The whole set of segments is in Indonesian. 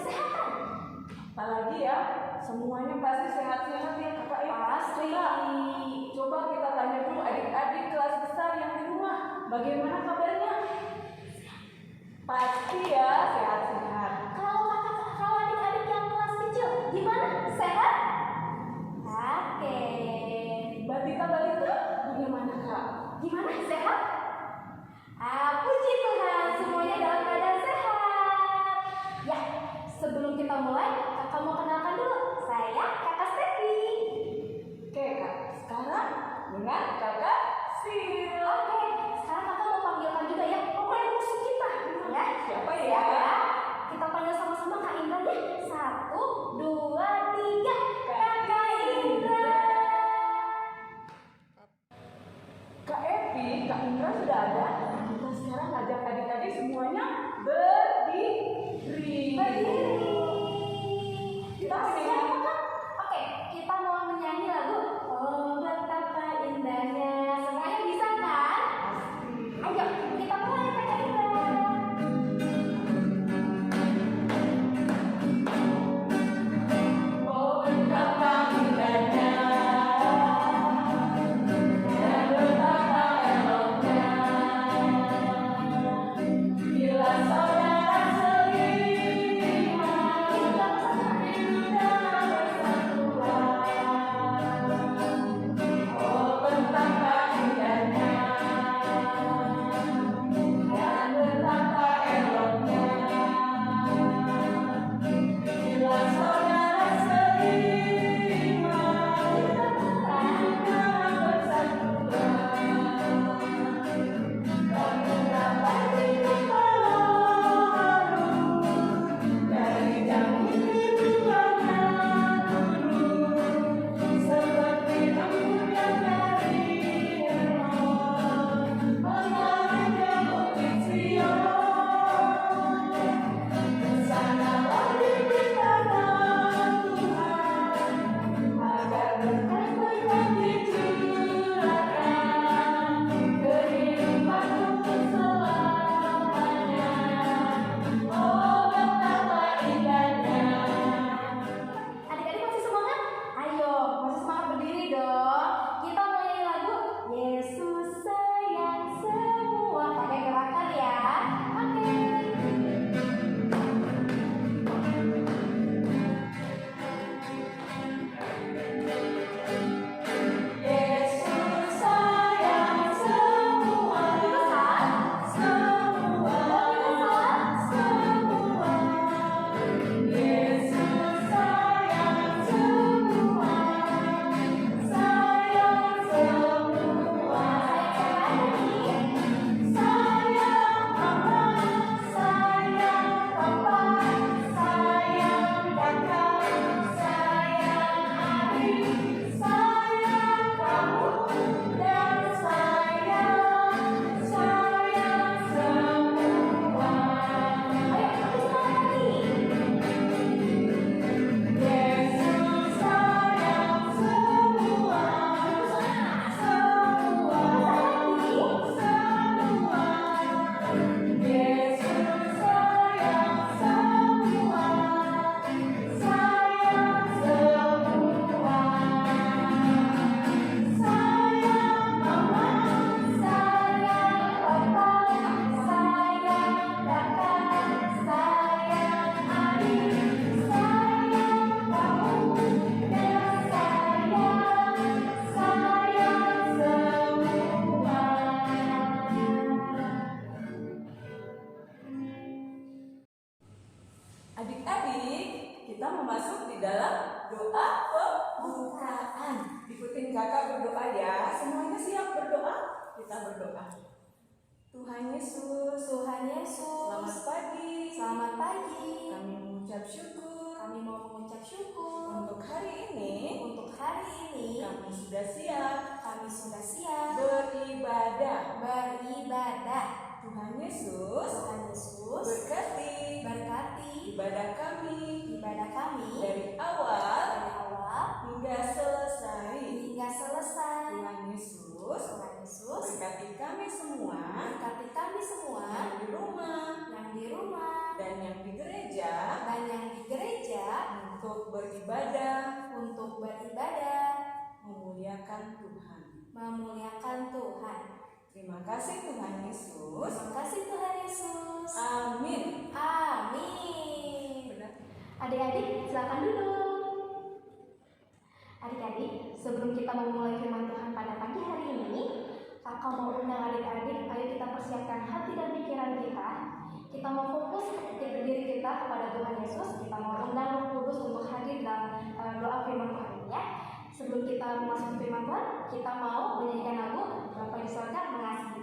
kesehatan. Apalagi ya, semuanya pasti sehat-sehat ya kakak ya. Pasti. Coba kita tanya dulu adik-adik kelas besar yang di rumah, bagaimana kabarnya? Pasti ya sehat-sehat. Kalau adik-adik yang kelas kecil, gimana? Sehat? Oke. Balita-balita bagaimana kak? Gimana? Sehat? Puji Tuhan, semuanya dalam keadaan sehat. Ya, sebelum kita mulai, kakak mau kenalkan dulu. Saya kakak Stefi. Oke kak, sekarang dengan kakak Sil. Oke, sekarang kakak mau panggilkan juga ya pemain musuh kita. Ya, Siapa ya? siap ya? Kita panggil sama-sama Kak Indra ya. 1, 2, 3. Kakak Indra. Kak Evi, Kak Indra sudah ada. Kita sekarang ajak adik-adik semuanya berdiri. Kita mau nyanyi apa kak? Oke, kita mau menyanyi lagu Oh Betapa Indahnya. Semuanya bisa kan? Ayo, kita mulai Kakak Indra. Oh betapa indahnya dan betapa eloknya bila saudara seiman hidup dalam persatuan. Oh betapa indahnya dan betapa eloknya bila saudara seiman hidup dalam persatuan. Dan mendapat hidup baru dari yang ini bukannya dulu, seperti embun yang dari Hermon mengalir ke bukit Sion. Kesanalah diberitakan Tuhan agar berkat-berkat dicurahkan kehidupan untuk selamanya. Oh betapa indahnya. Adik-adik masih semangat? Ayo, masih semangat berdiri dong. Kita mau nyanyi lagu Yesus sayang semua. Pakai gerakan ya. Oke. Yesus sayang semua, semua, semua. Yesus sayang semua, sayang semua. Sayang mama, sayang papa, sayang kakak, sayang adik, sayang kamu, dan sayang semua. Ayo, lebih semangat lagi. Yesus sayang semua, semua, semua. Yesus sayang semua, sayang semua. Sayang mama, sayang papa, sayang kakak, sayang adik, sayang kamu, dan sayang semua. Adik-adik, kita masuk di dalam doa pembukaan. Ikutin kakak berdoa ya. Semuanya siap berdoa? Kita berdoa. Tuhan Yesus, Tuhan Yesus. selamat pagi. Selamat pagi. Kami mengucap syukur Kami mau mengucap syukur untuk hari ini. untuk hari ini. Kami sudah siap Kami sudah siap beribadah. beribadah. Tuhan Yesus, Tuhan Yesus berkati ibadah kami ibadah kami dari awal dari awal hingga selesai. hingga selesai. Tuhan Yesus, Tuhan Yesus berkati kami semua berkati kami semua yang di rumah yang di rumah dan yang di gereja. dan yang di untuk beribadah, memuliakan Tuhan. Terima kasih Tuhan Yesus. Amin. Benar. Adik-adik, silakan duduk. Adik-adik, sebelum kita memulai firman Tuhan pada pagi hari ini, kakak mau undang adik-adik, ayo kita persiapkan hati dan pikiran kita. Kita mau fokus diri kita kepada Tuhan Yesus. Kita mau undang Roh Kudus untuk hadir dalam doa firman Tuhan ini ya. Sebelum kita masuk ke firman Tuhan, kita mau menyanyikan lagu Bapa di Sorga Mengasihi.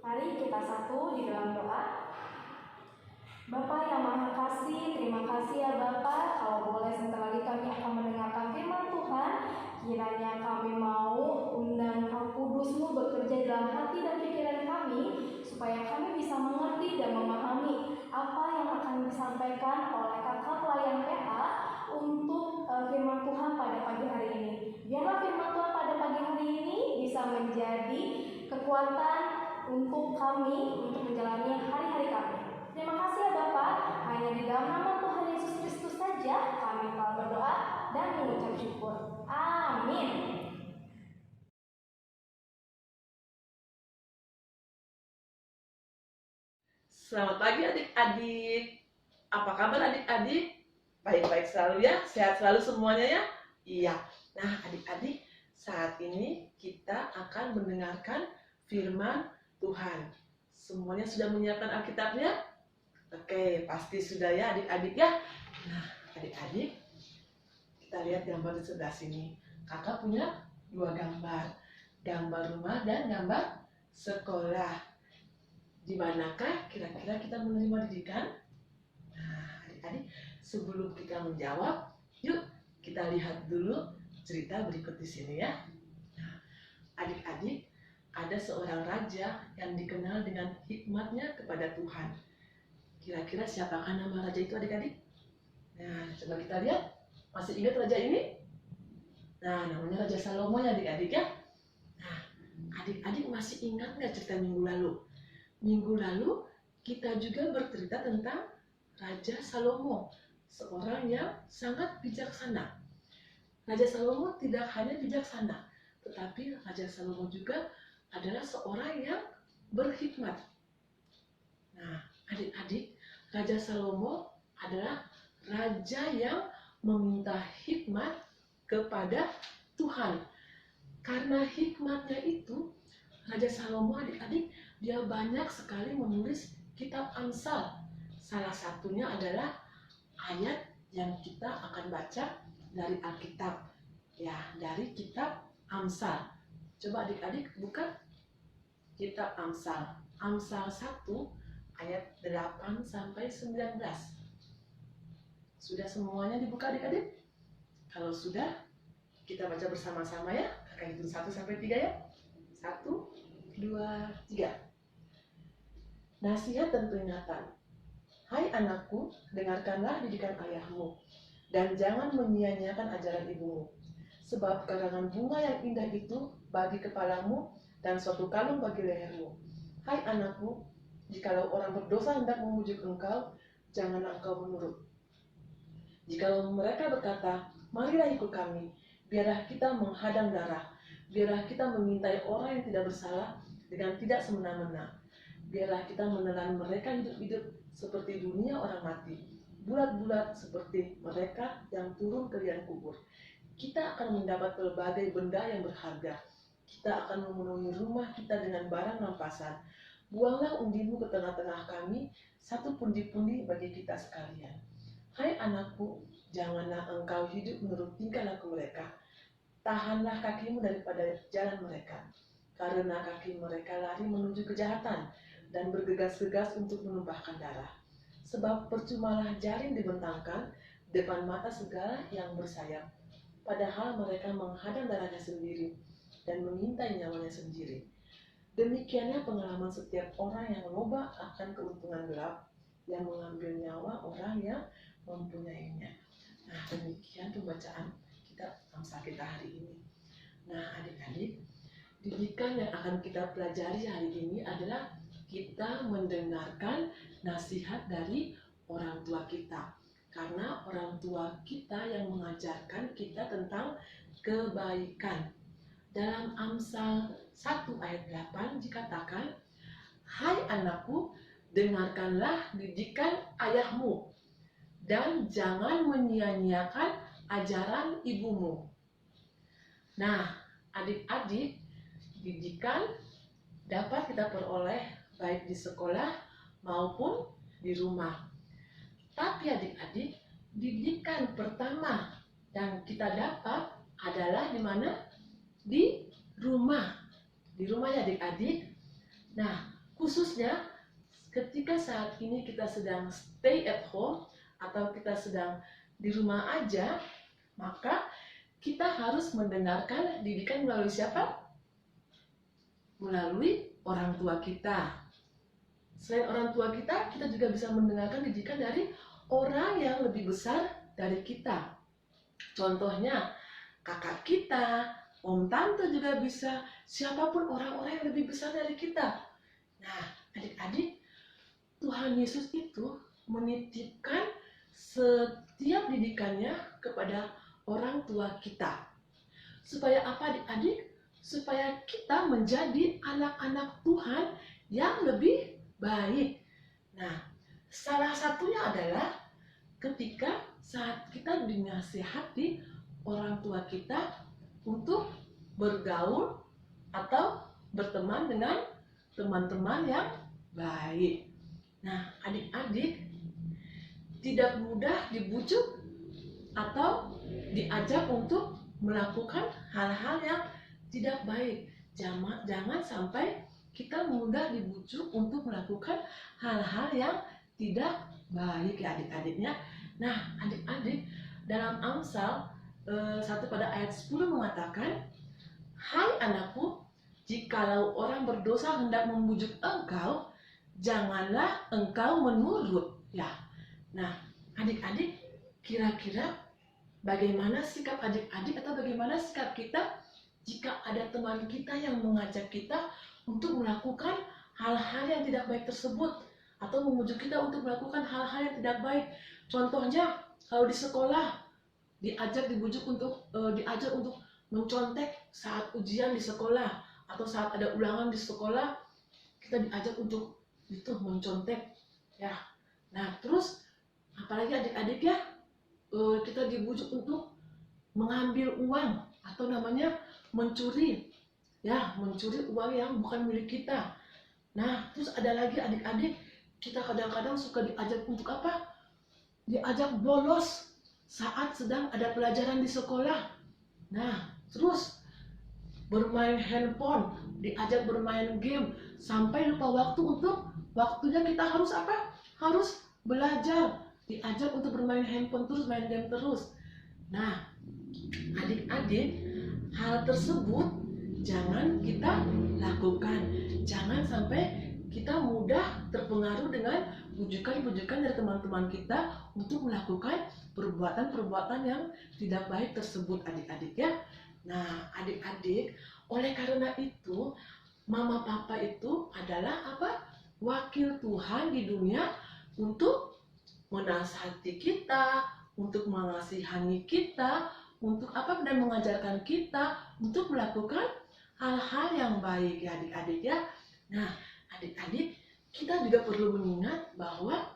Mari kita satu di dalam doa. Bapa yang Maha Kasih, terima kasih ya Bapa. Kalau boleh sebentar lagi kami akan mendengarkan firman Tuhan. Kiranya kami mau undang Roh Kudus-Mu bekerja dalam hati dan pikiran kami, supaya kami bisa mengerti dan memahami apa yang akan disampaikan oleh kakak pelayan PA untuk firman Tuhan pada pagi hari ini. Biarlah firman Tuhan pada pagi hari ini bisa menjadi kekuatan untuk kami untuk menjalani hari-hari kami. Terima kasih ya Bapak. Hanya di dalam nama Tuhan Yesus Kristus saja kami telah berdoa dan mengucap syukur. Amin. Selamat pagi adik-adik. Apa kabar adik-adik? Baik-baik selalu ya? Sehat selalu semuanya ya? Iya. Nah adik-adik, saat ini kita akan mendengarkan firman Tuhan. Semuanya sudah menyiapkan Alkitabnya? Oke, pasti sudah ya adik-adik ya. Nah adik-adik, kita lihat gambar di sebelah sini. Kakak punya dua gambar. Gambar rumah dan gambar sekolah. Di manakah kira-kira kita menerima didikan? Nah, adik-adik, sebelum kita menjawab, yuk kita lihat dulu cerita berikut di sini ya. Nah, adik-adik, ada seorang raja yang dikenal dengan hikmatnya kepada Tuhan. Kira-kira siapakah nama raja itu adik-adik? Nah, coba kita lihat. Masih ingat raja ini? Nah, namanya Raja Salomo ya adik-adik ya. Nah, adik-adik masih ingat nggak cerita minggu lalu? Minggu lalu kita juga bercerita tentang Raja Salomo, seorang yang sangat bijaksana. Raja Salomo tidak hanya bijaksana, tetapi Raja Salomo juga adalah seorang yang berhikmat. Nah, adik-adik, Raja Salomo adalah raja yang meminta hikmat kepada Tuhan. Karena hikmatnya itu, Raja Salomo adik-adik, dia banyak sekali menulis kitab Amsal. Salah satunya adalah ayat yang kita akan baca dari Alkitab. Ya, dari kitab Amsal. Coba adik-adik buka kitab Amsal. Amsal 1 ayat 8 sampai 19. Sudah semuanya dibuka adik-adik? Kalau sudah, kita baca bersama-sama ya. Kakak hitung 1 sampai 3 ya. 1, 2, 3. Nasihat dan peringatan. Hai anakku, dengarkanlah didikan ayahmu, dan jangan menyia-nyiakan ajaran ibumu. Sebab karangan bunga yang indah itu bagi kepalamu dan suatu kalung bagi lehermu. Hai anakku, jikalau orang berdosa hendak memujuk engkau, janganlah engkau menurut. Jikalau mereka berkata, marilah ikut kami, biarlah kita menghadang darah, biarlah kita mengintai orang yang tidak bersalah dengan tidak semena-mena. Biarlah kita menelan mereka hidup-hidup seperti dunia orang mati, bulat-bulat seperti mereka yang turun ke liang kubur. Kita akan mendapat berbagai benda yang berharga. Kita akan memenuhi rumah kita dengan barang rampasan. Buanglah undimu ke tengah-tengah kami, satu pundi-pundi bagi kita sekalian. Hai anakku, janganlah engkau hidup menurut tingkah laku mereka. tahanlah kakimu daripada jalan mereka, karena kaki mereka lari menuju kejahatan dan bergegas-gegas untuk menumpahkan darah. Sebab percumalah jaring dibentangkan depan mata segala yang bersayap, padahal mereka menghadang darahnya sendiri dan mengintai nyawanya sendiri. Demikianlah pengalaman setiap orang yang loba akan keuntungan gelap, yang mengambil nyawa orang yang mempunyainya. Nah, demikian pembacaan kita Amsal kita hari ini. Nah, adik-adik, didikan yang akan kita pelajari hari ini adalah kita mendengarkan nasihat dari orang tua kita. Karena orang tua kita yang mengajarkan kita tentang kebaikan. Dalam Amsal 1 ayat 8 dikatakan, "Hai anakku, dengarkanlah didikan ayahmu, dan jangan menyia-nyiakan ajaran ibumu." Nah, adik-adik, didikan dapat kita peroleh baik di sekolah maupun di rumah. Tapi adik-adik, didikan pertama yang kita dapat adalah di mana? Di rumah. Di rumah ya adik-adik. Nah, khususnya ketika saat ini kita sedang stay at home atau kita sedang di rumah aja, maka kita harus mendengarkan didikan melalui siapa? Melalui orang tua kita. Selain orang tua kita, kita juga bisa mendengarkan didikan dari orang yang lebih besar dari kita. Contohnya, kakak kita, om tante juga bisa, siapapun orang-orang yang lebih besar dari kita. Nah, adik-adik, Tuhan Yesus itu menitipkan setiap didikannya kepada orang tua kita. Supaya apa adik-adik? Supaya kita menjadi anak-anak Tuhan yang lebih baik. Nah, salah satunya adalah ketika saat kita dinasihati orang tua kita untuk bergaul atau berteman dengan teman-teman yang baik. Nah, adik-adik tidak mudah dibujuk atau diajak untuk melakukan hal-hal yang tidak baik. Jangan sampai kita mudah dibujuk untuk melakukan hal-hal yang tidak baik ya adik-adiknya. Nah, adik-adik, dalam Amsal 1 pada ayat 10 mengatakan, "Hai anakku, jikalau orang berdosa hendak membujuk engkau, janganlah engkau menurut." Ya. Nah, adik-adik, kira-kira bagaimana sikap adik-adik atau bagaimana sikap kita jika ada teman kita yang mengajak kita untuk melakukan hal-hal yang tidak baik tersebut atau memujuk kita untuk melakukan hal-hal yang tidak baik. Contohnya, kalau di sekolah diajak untuk mencontek saat ujian di sekolah atau saat ada ulangan di sekolah, kita diajak untuk itu mencontek ya. Nah, terus apalagi adik-adik ya, kita dibujuk untuk mengambil uang atau namanya mencuri ya, mencuri uang yang bukan milik kita. Nah, terus ada lagi adik-adik, kita kadang-kadang suka diajak untuk apa? Diajak bolos saat sedang ada pelajaran di sekolah. Nah, terus bermain handphone, diajak bermain game sampai lupa waktu untuk waktunya kita harus apa? Harus belajar. Diajak untuk bermain handphone terus, main game terus. Nah, adik-adik, hal tersebut jangan kita lakukan. Jangan sampai kita mudah terpengaruh dengan bujukan-bujukan dari teman-teman kita untuk melakukan perbuatan-perbuatan yang tidak baik tersebut adik-adik ya. Nah, adik-adik, oleh karena itu mama papa itu adalah apa? Wakil Tuhan di dunia untuk menasihati kita, untuk mengasihani kita, untuk apa dan mengajarkan kita untuk melakukan hal-hal yang baik ya adik-adik ya. Nah, adik-adik, kita juga perlu mengingat bahwa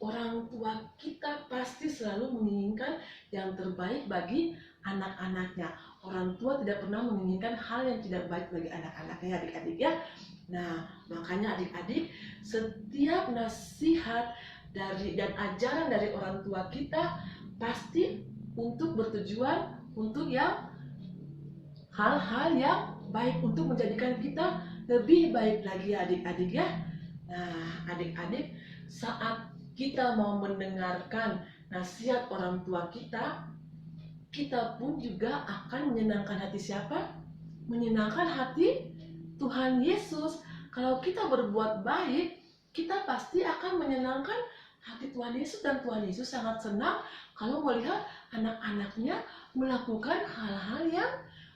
orang tua kita pasti selalu menginginkan yang terbaik bagi anak-anaknya. Orang tua tidak pernah menginginkan hal yang tidak baik bagi anak-anaknya adik-adik ya. Nah, makanya adik-adik, setiap nasihat dan ajaran dari orang tua kita pasti untuk bertujuan untuk yang hal-hal yang baik untuk menjadikan kita lebih baik lagi adik-adik ya. Nah, adik-adik, saat kita mau mendengarkan nasihat orang tua kita pun juga akan menyenangkan hati siapa? Menyenangkan hati Tuhan Yesus. Kalau kita berbuat baik, kita pasti akan menyenangkan hati Tuhan Yesus, dan Tuhan Yesus sangat senang kalau melihat anak-anaknya melakukan hal-hal yang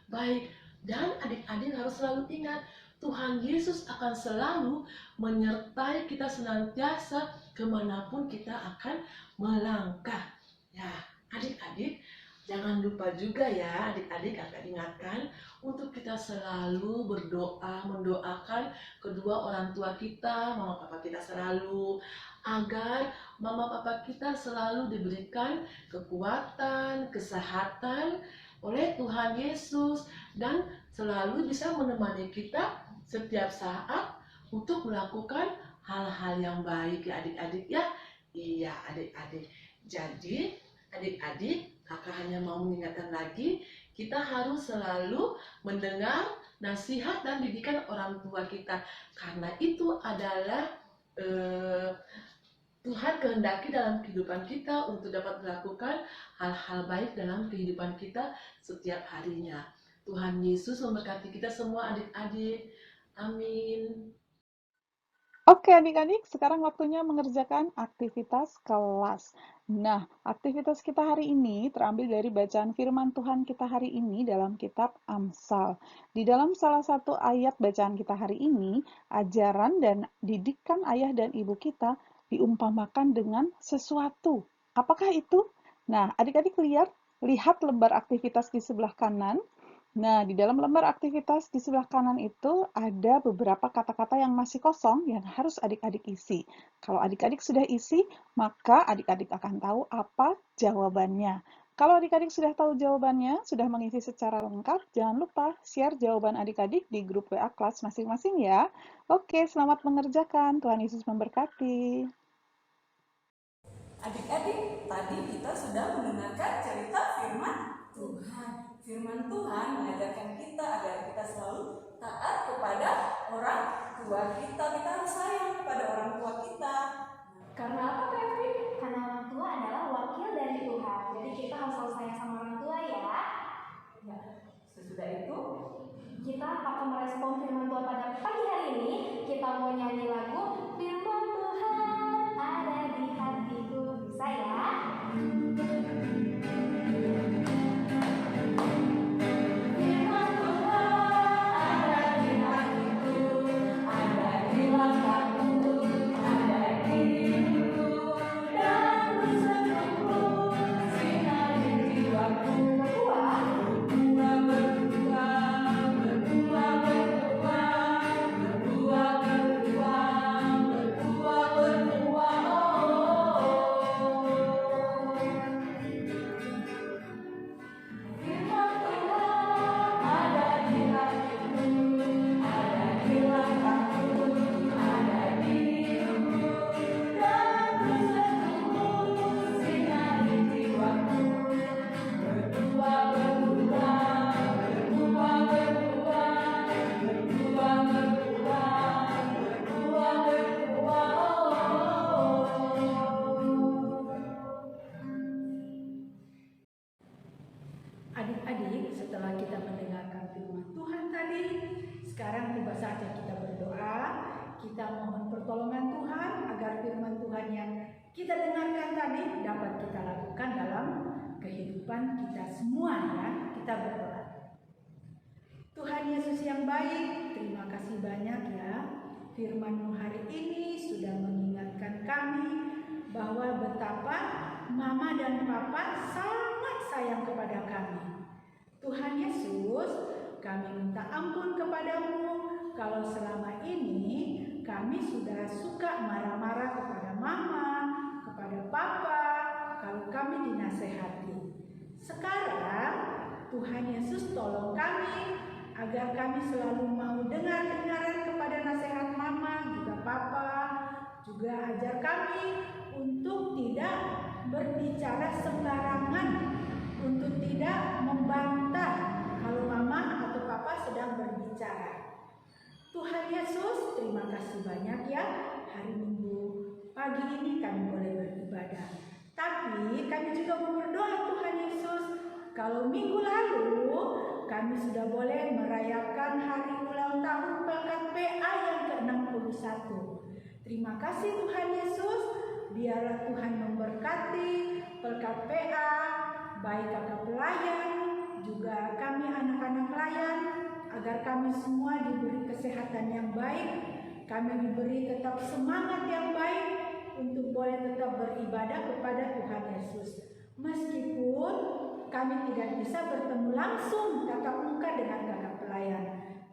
baik. Dan adik-adik harus selalu ingat, Tuhan Yesus akan selalu menyertai kita senantiasa kemanapun kita akan melangkah. Ya, adik-adik, jangan lupa juga ya adik-adik, kakak ingatkan untuk kita selalu berdoa, mendoakan kedua orang tua kita, mama papa kita selalu, agar mama papa kita selalu diberikan kekuatan, kesehatan oleh Tuhan Yesus, dan selalu bisa menemani kita setiap saat untuk melakukan hal-hal yang baik ya adik-adik ya. Iya adik-adik. Jadi adik-adik, kakak hanya mau mengingatkan lagi, kita harus selalu mendengar nasihat dan didikan orang tua kita, karena itu adalah Tuhan kehendaki dalam kehidupan kita untuk dapat melakukan hal-hal baik dalam kehidupan kita setiap harinya. Tuhan Yesus memberkati kita semua adik-adik. Amin. Oke adik-adik, sekarang waktunya mengerjakan aktivitas kelas. Nah, aktivitas kita hari ini terambil dari bacaan firman Tuhan kita hari ini dalam kitab Amsal. Di dalam salah satu ayat bacaan kita hari ini, ajaran dan didikan ayah dan ibu kita diumpamakan dengan sesuatu. Apakah itu? Nah, adik-adik lihat lembar aktivitas di sebelah kanan. Nah, di dalam lembar aktivitas di sebelah kanan itu ada beberapa kata-kata yang masih kosong yang harus adik-adik isi. Kalau adik-adik sudah isi, maka adik-adik akan tahu apa jawabannya. Kalau adik-adik sudah tahu jawabannya, sudah mengisi secara lengkap, jangan lupa share jawaban adik-adik di grup WA kelas masing-masing ya. Oke, selamat mengerjakan. Tuhan Yesus memberkati. Adik-adik, tadi kita sudah mendengarkan cerita firman Tuhan. Firman Tuhan mengajarkan kita agar kita selalu taat kepada orang tua kita. Kita harus sayang kepada orang tua kita. Karena apa, Febri? Karena orang tua adalah wakil dari Tuhan. Jadi kita harus selalu sayang sama orang tua ya. Ya, sesudah itu Kita akan merespon firman Tuhan pada pagi hari ini. Kita mau nyanyi lagu Firman Tuhan ada di hatiku. Bisa ya? Adik-adik, setelah kita mendengarkan firman Tuhan tadi, sekarang tiba saatnya kita berdoa. Kita mohon pertolongan Tuhan agar firman Tuhan yang kita dengarkan tadi dapat kita lakukan dalam kehidupan kita semua ya. Kita berdoa. Tuhan Yesus yang baik, terima kasih banyak ya. Firman-Mu hari ini sudah mengingatkan kami bahwa betapa Mama dan Papa sangat sayang kepada kami. Tuhan Yesus, kami minta ampun kepadamu kalau selama ini kami sudah suka marah-marah kepada Mama, kepada Papa, kalau kami dinasehati. Sekarang Tuhan Yesus tolong kami agar kami selalu mau dengar-dengaran kepada nasihat Mama, juga Papa, juga ajar kami untuk tidak berbicara sembarangan, untuk tidak membantah kalau Mama atau ini kami juga mau berdoa Tuhan Yesus. Kalau minggu lalu kami sudah boleh merayakan hari ulang tahun pelkat PA yang ke-61. Terima kasih Tuhan Yesus. Biarlah Tuhan memberkati pelkat PA, baik kakak pelayan, juga kami anak-anak pelayan, agar kami semua diberi kesehatan yang baik, kami diberi tetap semangat yang baik untuk boleh tetap beribadah kepada Tuhan Yesus. Meskipun kami tidak bisa bertemu langsung tatap muka dengan kakak pelayan,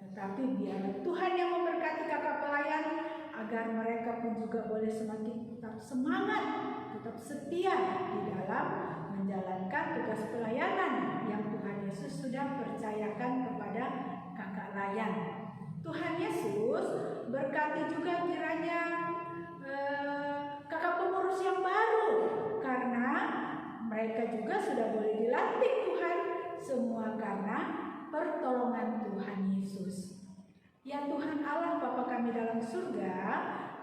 tetapi biarlah Tuhan yang memberkati kakak pelayan, agar mereka pun juga boleh semakin tetap semangat, tetap setia di dalam menjalankan tugas pelayanan yang Tuhan Yesus sudah percayakan kepada kakak layan. Tuhan Yesus berkati juga kiranya kakak pengurus yang baru, karena mereka juga sudah boleh dilantik Tuhan, semua karena pertolongan Tuhan Yesus. Ya Tuhan Allah Bapa kami dalam surga,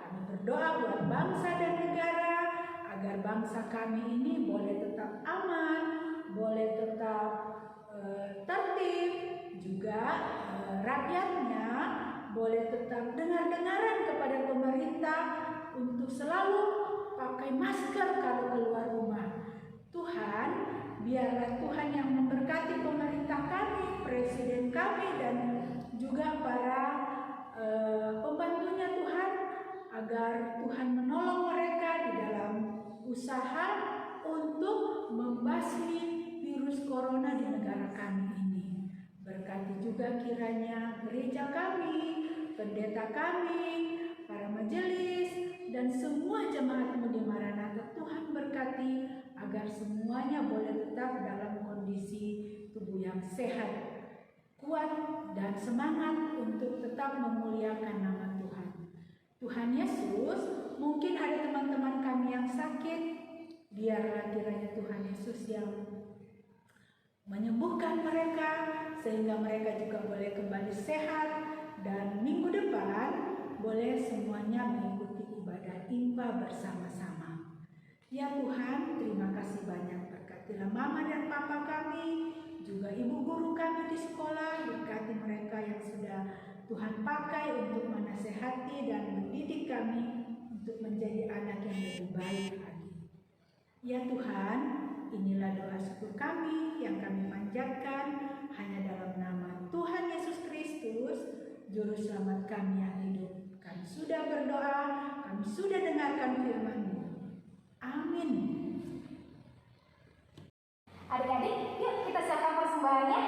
kami berdoa buat bangsa dan negara, agar bangsa kami ini boleh tetap aman, boleh tetap tertib, juga rakyatnya boleh tetap dengar-dengaran kepada pemerintah untuk selalu pakai masker kalau keluar rumah. Tuhan, biarlah Tuhan yang memberkati pemerintah kami, presiden kami, dan juga para pembantunya Tuhan, agar Tuhan menolong mereka di dalam usaha untuk membasmi virus corona di negara kami ini. Berkati juga kiranya gereja kami, pendeta kami, para majelis, dan semua jemaatmu di Maranatha. Tuhan berkati agar semuanya boleh tetap dalam kondisi tubuh yang sehat, kuat, dan semangat untuk tetap memuliakan nama Tuhan. Tuhan Yesus, mungkin ada teman-teman kami yang sakit, biarlah kiranya Tuhan Yesus yang menyembuhkan mereka, sehingga mereka juga boleh kembali sehat, dan minggu depan boleh semuanya mengikuti ibadah impa bersama-sama. Ya Tuhan, terima kasih banyak. Berkatilah mama dan papa kami, juga ibu guru kami di sekolah, berkati mereka yang sudah Tuhan pakai untuk menasehati dan mendidik kami untuk menjadi anak yang lebih baik lagi. Ya Tuhan, inilah doa syukur kami yang kami panjatkan hanya dalam nama Tuhan Yesus Kristus, Juru Selamat kami yang hidup. Kami sudah berdoa, kami sudah dengarkan firman-Mu. Amin. Adik-adik, yuk kita siapkan persembahannya.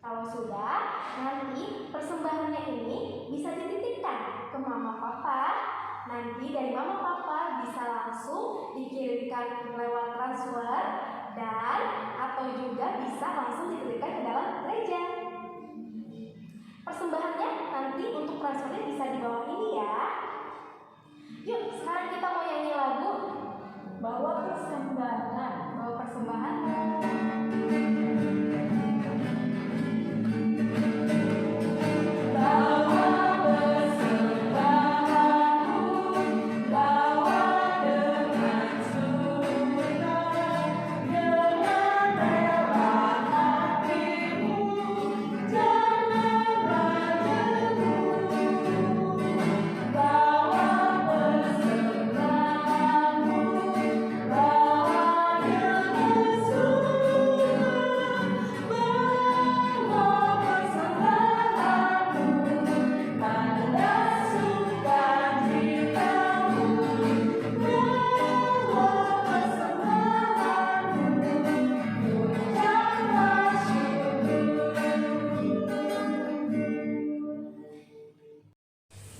Kalau sudah, nanti persembahannya ini bisa dititipkan ke mama papa. Nanti dari mama papa bisa langsung dikirimkan lewat transfer, dan atau juga bisa langsung dititipkan ke dalam gereja. Persembahannya nanti untuk transfernya bisa di bawah ini ya. Yuk, sekarang kita mau nyanyi lagu Bawa Persembahan. Bawa persembahan.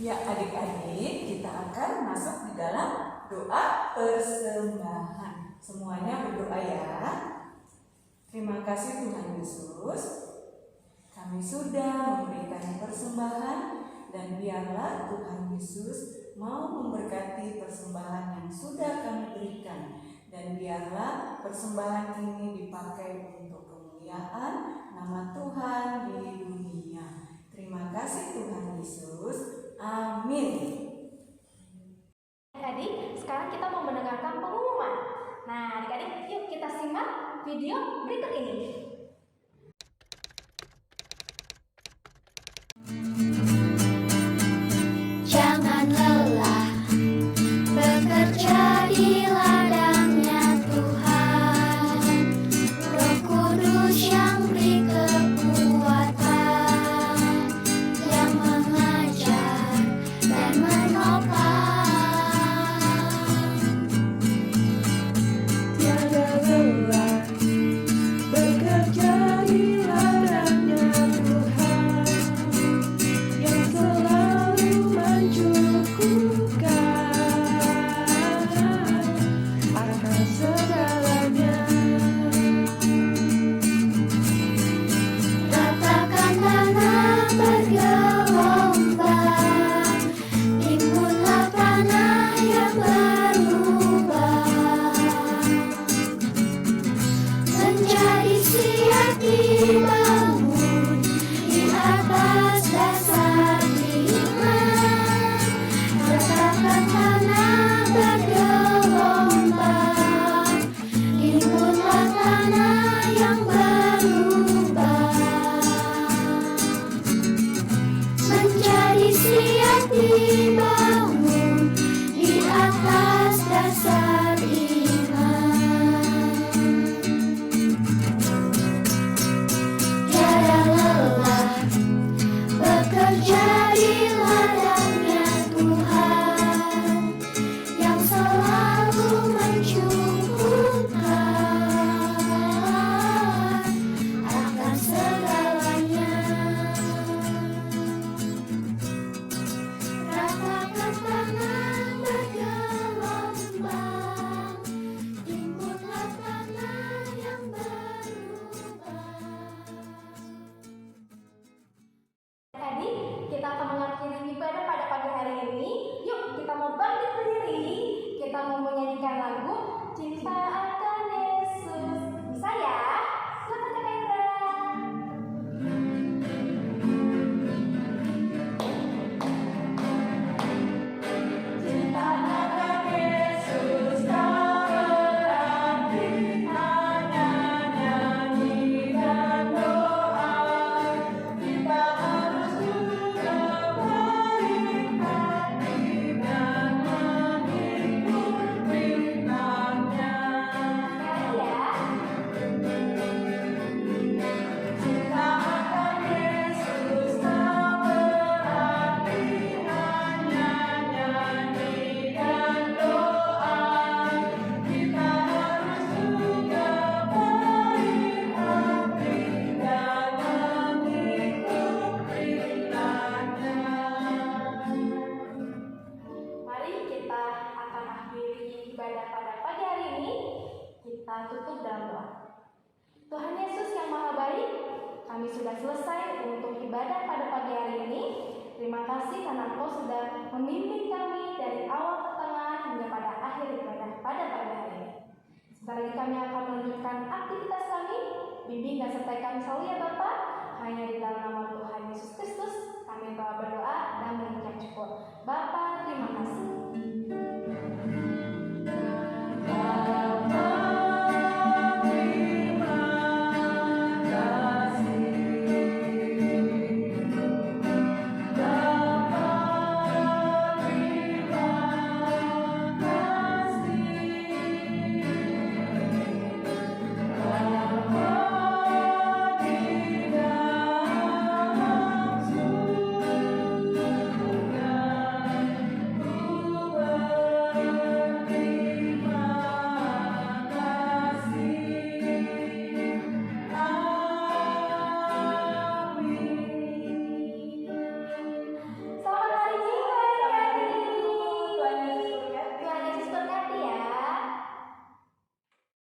Ya adik-adik, kita akan masuk di dalam doa persembahan. Semuanya berdoa ya. Terima kasih Tuhan Yesus, kami sudah memberikan persembahan, dan biarlah Tuhan Yesus mau memberkati persembahan yang sudah kami berikan, dan biarlah persembahan ini dipakai untuk kemuliaan nama Tuhan di dunia. Terima kasih Tuhan Yesus. Amin. Adik, sekarang kita mau mendengarkan pengumuman. Nah, adik-adik, yuk kita simak video berikut ini. Jangan lelah bekerja di ladangnya Tuhan. Roh Kudus yang beri kekuatan, yang mengajar dan menopang. Tiada lelah bekerja di ladangnya Tuhan, yang selalu mencukupkan akan segalanya. Ratakan tanah bergelombang, timbunlah tanah yang berlubang, menjadi siap dibangun di atas dasar iman. Ratakan tanah bergelombang, timbunlah tanah yang berlubang, menjadi siap dibangun di atas dasar iman. Tiada lelah bekerja di ladangnya Tuhan, yang selalu mencukupkan akan segalanya. Ratakan tanah bergelombang, timbunlah tanah yang berlubang. Adik, kita akan mengakhiri ibadah pada pagi hari ini. Yuk, kita mau bangkit berdiri. Kita mau menyanyikan lagu Cinta Akan Yesus. Bisa ya? Silakan Kak Indra. Cinta akan Yesus tak berarti hanya nyanyi dan doa. Kita harus juga baik hati dan mengikut perintahnya. Sekali ya. Cinta akan Yesus tak berarti hanya nyanyi dan doa. Kita harus juga baik hati dan mengikut perintahnya. Mari kita akan akhiri ibadah pada pagi hari ini. Kita tutup dalam doa. Tuhan Yesus yang Maha Baik, kami sudah selesai untuk ibadah pada pagi hari ini. Terima kasih karena Engkau sudah membimbing kami dari awal ke tengah hingga pada akhir ibadah pada pagi hari ini. Sebentar lagi kami akan melanjutkan aktivitas kami. Bimbing dan sertai kami selalu ya Bapa. Hanya di dalam nama Tuhan Yesus Kristus kami telah berdoa dan mengucap syukur. Bapa, terima kasih.